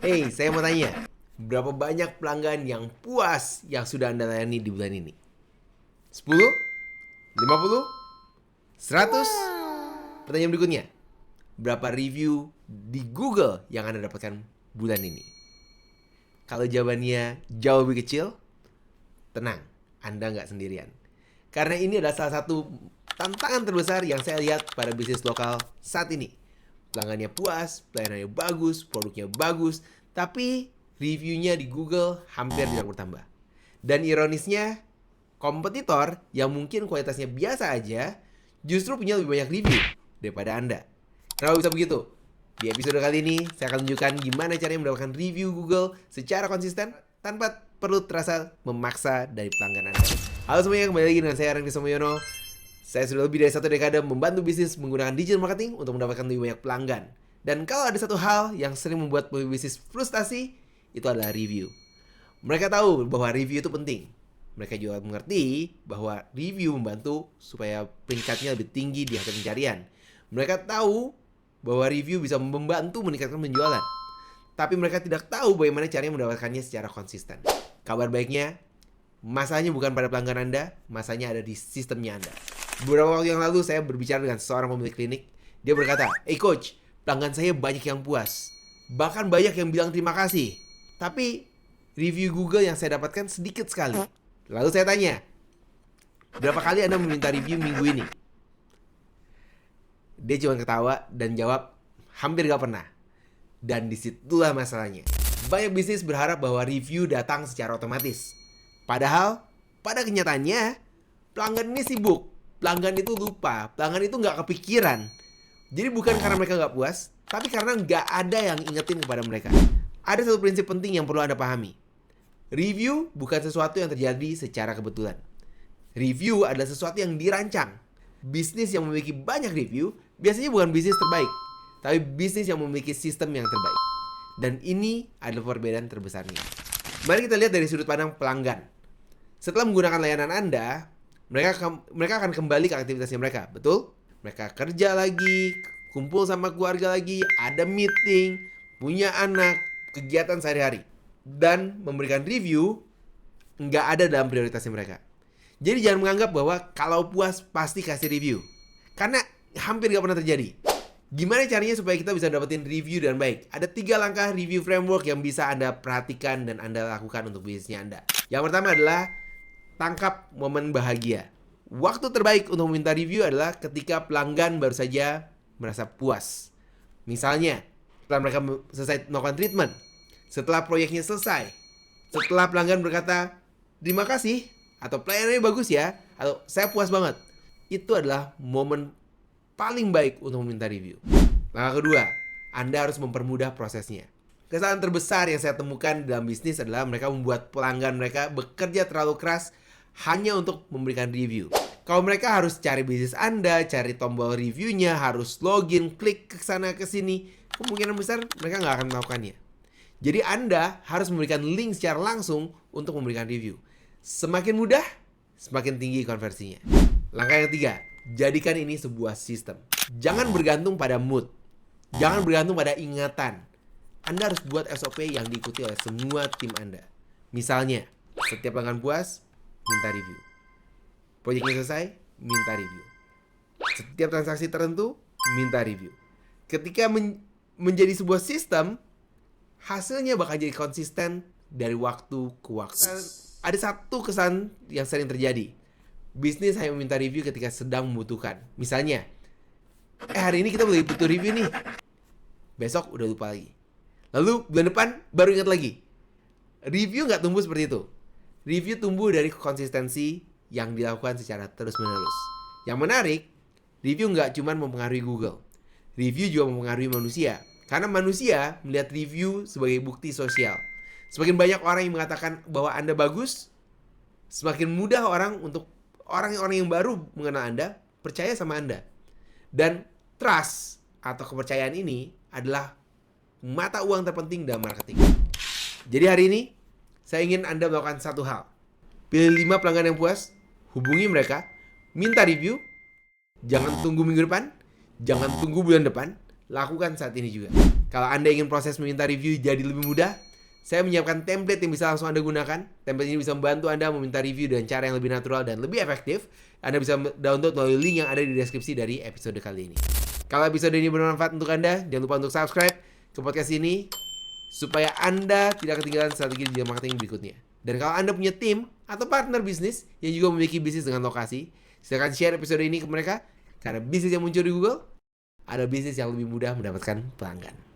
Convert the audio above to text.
Saya mau tanya, berapa banyak pelanggan yang puas yang sudah Anda layani di bulan ini? 10? 50? 100? Pertanyaan berikutnya, berapa review di Google yang Anda dapatkan bulan ini? Kalau jawabannya jauh lebih kecil, tenang, Anda nggak sendirian. Karena ini adalah salah satu tantangan terbesar yang saya lihat pada bisnis lokal saat ini. Pelanggannya puas, pelayanannya bagus, produknya bagus, tapi reviewnya di Google hampir tidak bertambah. Dan ironisnya, kompetitor yang mungkin kualitasnya biasa aja, justru punya lebih banyak review daripada Anda. Kenapa bisa begitu? Di episode kali ini, saya akan tunjukkan gimana caranya mendapatkan review Google secara konsisten tanpa perlu terasa memaksa dari pelanggan Anda. Halo semuanya, kembali lagi dengan saya Randy Somoyono. Saya sudah lebih dari 1 dekade membantu bisnis menggunakan digital marketing untuk mendapatkan lebih banyak pelanggan. Dan kalau ada satu hal yang sering membuat bisnis frustasi, itu adalah review. Mereka tahu bahwa review itu penting. Mereka juga mengerti bahwa review membantu supaya peringkatnya lebih tinggi di hasil pencarian. Mereka tahu bahwa review bisa membantu meningkatkan penjualan. Tapi mereka tidak tahu bagaimana caranya mendapatkannya secara konsisten. Kabar baiknya, masalahnya bukan pada pelanggan Anda, masalahnya ada di sistemnya Anda. Beberapa waktu yang lalu saya berbicara dengan seorang pemilik klinik. Dia berkata, coach, pelanggan saya banyak yang puas. Bahkan banyak yang bilang terima kasih. Tapi review Google yang saya dapatkan sedikit sekali. Lalu saya tanya, berapa kali Anda meminta review minggu ini? Dia cuma ketawa dan jawab, hampir gak pernah. Dan disitulah masalahnya. Banyak bisnis berharap bahwa review datang secara otomatis. Padahal, pada kenyataannya, pelanggan ini sibuk. Pelanggan itu lupa, pelanggan itu nggak kepikiran. Jadi bukan karena mereka nggak puas, tapi karena nggak ada yang ingetin kepada mereka. Ada satu prinsip penting yang perlu Anda pahami. Review bukan sesuatu yang terjadi secara kebetulan. Review adalah sesuatu yang dirancang. Bisnis yang memiliki banyak review biasanya bukan bisnis terbaik, tapi bisnis yang memiliki sistem yang terbaik. Dan ini adalah perbedaan terbesarnya. Mari kita lihat dari sudut pandang pelanggan. Setelah menggunakan layanan Anda, mereka akan kembali ke aktivitasnya mereka, betul? Mereka kerja lagi, kumpul sama keluarga lagi, ada meeting, punya anak, kegiatan sehari-hari. Dan memberikan review nggak ada dalam prioritasnya mereka. Jadi jangan menganggap bahwa kalau puas pasti kasih review. Karena hampir nggak pernah terjadi. Gimana caranya supaya kita bisa dapetin review dengan baik? Ada 3 langkah review framework yang bisa Anda perhatikan dan Anda lakukan untuk bisnisnya Anda. Yang pertama adalah tangkap momen bahagia. Waktu terbaik untuk meminta review adalah ketika pelanggan baru saja merasa puas. Misalnya, setelah mereka selesai melakukan treatment, setelah proyeknya selesai, setelah pelanggan berkata, terima kasih, atau pelayanannya bagus ya, atau saya puas banget. Itu adalah momen paling baik untuk meminta review. Langkah kedua, Anda harus mempermudah prosesnya. Kesalahan terbesar yang saya temukan dalam bisnis adalah mereka membuat pelanggan mereka bekerja terlalu keras hanya untuk memberikan review. Kalau mereka harus cari bisnis Anda, cari tombol reviewnya, harus login, klik ke sana ke sini, kemungkinan besar mereka nggak akan melakukannya. Jadi Anda harus memberikan link secara langsung untuk memberikan review. Semakin mudah, semakin tinggi konversinya. Langkah yang ketiga, jadikan ini sebuah sistem. Jangan bergantung pada mood. Jangan bergantung pada ingatan. Anda harus buat SOP yang diikuti oleh semua tim Anda. Misalnya, setiap pelanggan puas, minta review. Proyeknya selesai, minta review. Setiap transaksi tertentu, minta review. Ketika menjadi sebuah sistem, hasilnya bakal jadi konsisten dari waktu ke waktu. Ada satu kesan yang sering terjadi. Bisnis hanya meminta review ketika sedang membutuhkan. Misalnya, hari ini kita butuh review nih. Besok udah lupa lagi. Lalu bulan depan baru ingat lagi. Review nggak tumbuh seperti itu. Review tumbuh dari konsistensi yang dilakukan secara terus-menerus. Yang menarik, review nggak cuma mempengaruhi Google. Review juga mempengaruhi manusia. Karena manusia melihat review sebagai bukti sosial. Semakin banyak orang yang mengatakan bahwa Anda bagus, semakin mudah orang-orang yang baru mengenal Anda percaya sama Anda. Dan trust atau kepercayaan ini adalah mata uang terpenting dalam marketing. Jadi hari ini, saya ingin Anda melakukan satu hal. Pilih 5 pelanggan yang puas, hubungi mereka, minta review, jangan tunggu minggu depan, jangan tunggu bulan depan, lakukan saat ini juga. Kalau Anda ingin proses meminta review jadi lebih mudah, saya menyiapkan template yang bisa langsung Anda gunakan. Template ini bisa membantu Anda meminta review dengan cara yang lebih natural dan lebih efektif. Anda bisa download melalui link yang ada di deskripsi dari episode kali ini. Kalau episode ini bermanfaat untuk Anda, jangan lupa untuk subscribe ke podcast ini supaya Anda tidak ketinggalan strategi digital marketing berikutnya. Dan kalau Anda punya tim atau partner bisnis yang juga memiliki bisnis dengan lokasi, silakan share episode ini ke mereka. Karena bisnis yang muncul di Google adalah bisnis yang lebih mudah mendapatkan pelanggan.